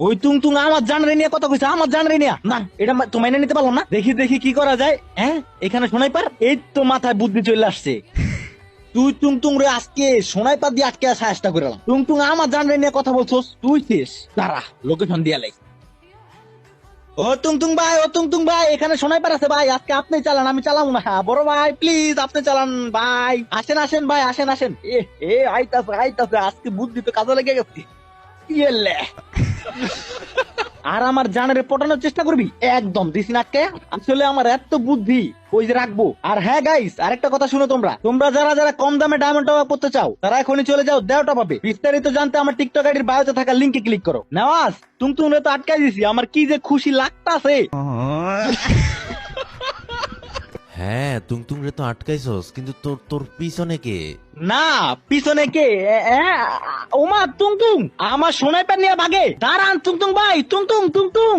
ওই তুং তুং আমার জানরে নিয়ে কথা কইছে, আমার জানরে নিয়ে না, এটা তো মাইনে নিতে পারলাম না। দেখি দেখি কি করা যায়। হ্যাঁ, এখানে সোনাইপার, এই তো মাথায় বুদ্ধি চলে আসছে। তুই তুং তুং রে আজকে সোনাইপার দিয়ে আটকে চেষ্টা করলাম। তুং তুং আমার জানরে নিয়ে কথা বলছোস, তুই শেষ। দাঁড়া, লোকেশন দিয়া লাই। ও তুং তুং ভাই, ও তুং তুং ভাই, এখানে সোনাইপার আছে ভাই, আজকে আপনি চালান, আমি চালাবো না। বড় ভাই প্লিজ আপনি চালান ভাই, আসেন আসেন ভাই, আসেন আসেন। এ আইতাছে আইতাছে, আজকে বুদ্ধি তো কাজে লেগে গেছে। ইয়েলে। আর আমার জানের পটানোর চেষ্টা করবি, একদম দিস নাটকে। আসলে আমার এত বুদ্ধি ওই যে রাখবো। আর হ্যাঁ গাইস, আরেকটা কথা শুনো, তোমরা তোমরা যারা যারা কম দামে ডায়মন্ড টপ করতে চাও, তারা এখনই চলে যাও দেওটা পাবে। বিস্তারিত জানতে আমার টিকটক আইডির বায়োতে থাকা লিংকে ক্লিক করো। নেওয়াজ তুম তুম তো আটকাই দিছি, আমার কি যে খুশি লাগতাছে। হ্যাঁ, তুংতুং রে তো আটকাইছস, কিন্তু তোর তোর পিছনে কে? না, পিছনে কে? ওমা তুং তুং আমার সোনাইপার নিয়ে ভাগে। দাঁড়ান তুং তুং ভাই, তুং তুং তুং তুং।